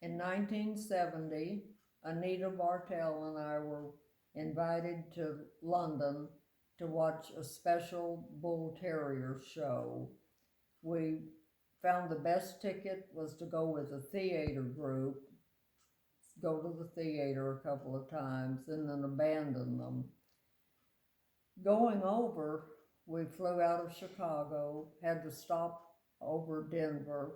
In 1970, Anita Bartell and I were invited to London to watch a special bull terrier show. We found the best ticket was to go with a theater group, go to the theater a couple of times, and then abandon them. Going over, we flew out of Chicago, had to stop over Denver,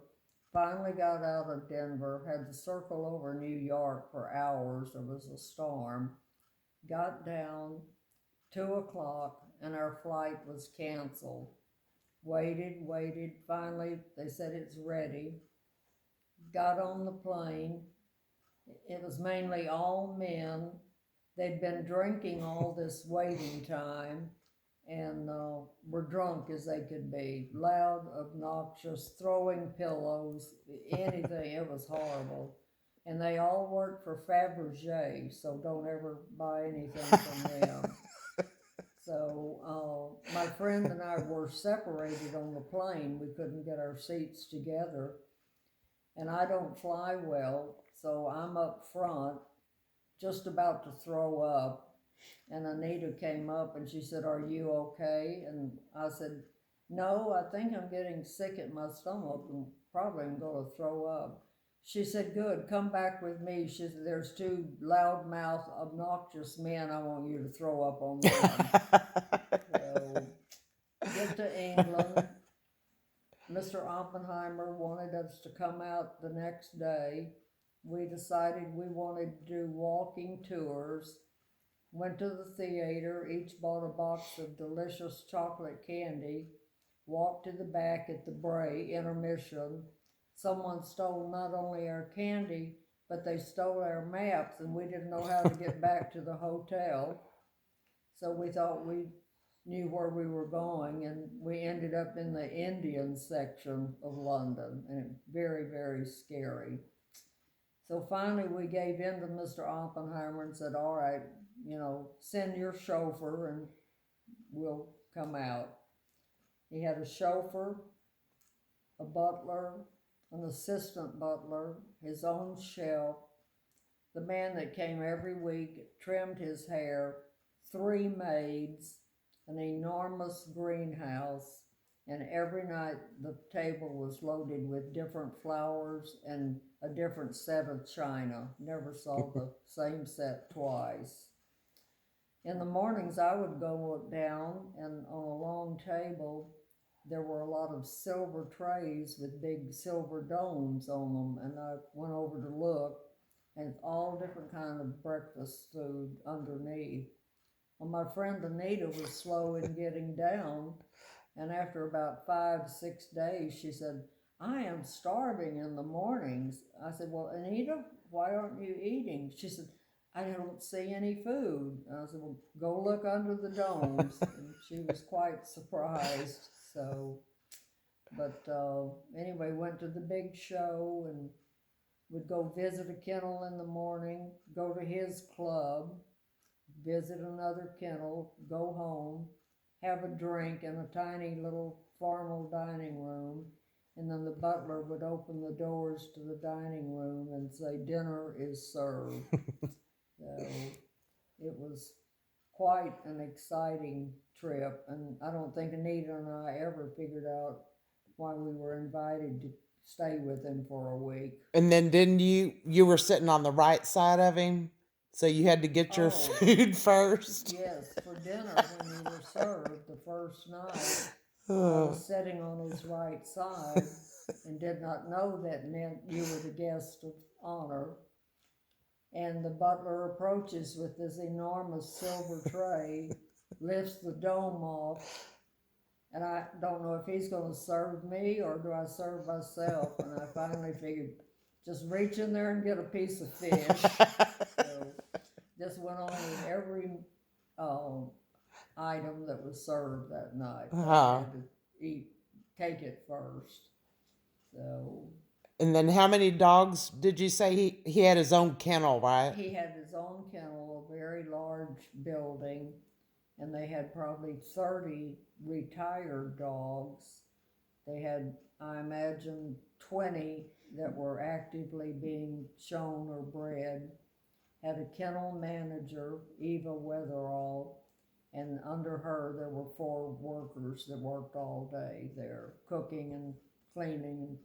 finally got out of Denver, had to circle over New York for hours. There was a storm. Got down 2 o'clock, and our flight was canceled. Waited. Finally, they said it's ready. Got on the plane. It was mainly all men. They'd been drinking all this waiting time and were drunk as they could be. Loud, obnoxious, throwing pillows, anything. It was horrible. And they all worked for Fabergé, so don't ever buy anything from them. So my friend and I were separated on the plane. We couldn't get our seats together. And I don't fly well, so I'm up front, just about to throw up. And Anita came up and she said, "Are you okay?" And I said, "No, I think I'm getting sick at my stomach and probably I'm going to throw up." She said, "Good, come back with me." She said, "There's two loudmouth, obnoxious men. I want you to throw up on them." So, get to England. Mr. Oppenheimer wanted us to come out the next day. We decided we wanted to do walking tours. Went to the theater, each bought a box of delicious chocolate candy, walked to the back at the Bray intermission. Someone stole not only our candy, but they stole our maps, and we didn't know how to get back to the hotel. So we thought we knew where we were going, and we ended up in the Indian section of London, and very, very scary. So finally, we gave in to Mr. Oppenheimer and said, "All right, send your chauffeur and we'll come out." He had a chauffeur, a butler, an assistant butler, his own chef, the man that came every week, trimmed his hair, 3 maids, an enormous greenhouse, and every night the table was loaded with different flowers and a different set of china. Never saw the same set twice. In the mornings, I would go down, and on a long table, there were a lot of silver trays with big silver domes on them, and I went over to look, and all different kind of breakfast food underneath. Well, my friend Anita was slow in getting down, and after about 5, 6 days, she said, "I am starving in the mornings." I said, "Well, Anita, why aren't you eating?" She said, "I don't see any food." And I said, "Well, go look under the domes." And she was quite surprised. So, but anyway, went to the big show and would go visit a kennel in the morning, go to his club, visit another kennel, go home, have a drink in a tiny little formal dining room, and then the butler would open the doors to the dining room and say, "Dinner is served." So it was quite an exciting trip, and I don't think Anita and I ever figured out why we were invited to stay with him for a week. And then didn't you were sitting on the right side of him, so you had to get your Oh, food first. yes, for dinner when we were served the first night, I Oh. was sitting on his right side and did not know that meant you were the guest of honor. And the butler approaches with this enormous silver tray, lifts the dome off, and I don't know if he's going to serve me or do I serve myself. And I finally figured, just reach in there and get a piece of fish. So this went on with every um, item that was served that night. I Oh. had to take it first. So And then how many dogs did you say he had his own kennel, right? he had his own kennel, a very large building, and they had probably 30 retired dogs. They had, I imagine, 20 that were actively being shown or bred, had a kennel manager, Eva Weatherall, and under her there were 4 workers that worked all day there, cooking and cleaning.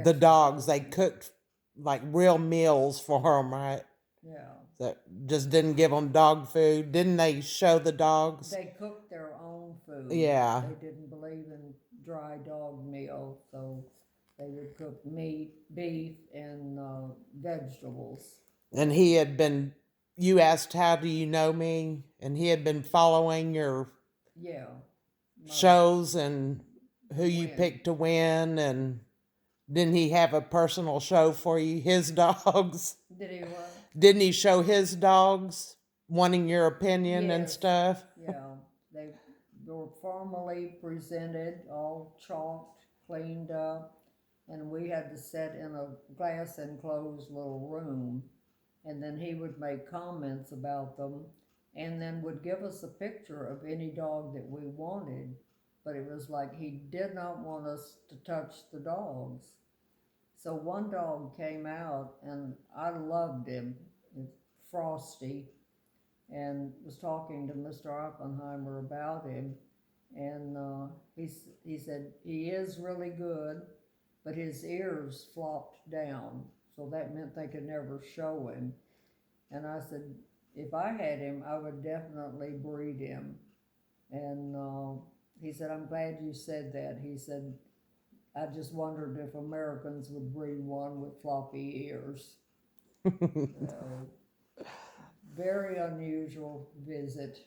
The dogs, they exercising. cooked like real meals for them, right? Yeah. That just didn't give them dog food. Didn't they show the dogs? They cooked their own food. Yeah. They didn't believe in dry dog meal, so they would cook meat, beef, and vegetables. And he had been, you asked, how do you know me? And he had been following your Yeah. shows and who you Win. picked to win. And didn't he have a personal show for you? His dogs? Did he what? Didn't he show his dogs wanting your opinion and Yes. stuff? Yeah. They were formally presented, all chalked, cleaned up, and we had to sit in a glass enclosed little room, and then he would make comments about them, and then would give us a picture of any dog that we wanted, but it was like he did not want us to touch the dogs. So one dog came out, and I loved him, Frosty, and was talking to Mr. Oppenheimer about him, and he said he is really good, but his ears flopped down, so that meant they could never show him. And I said, if I had him, I would definitely breed him. And he said, I'm glad you said that. He said, I just wondered if Americans would breed one with floppy ears. Very unusual visit.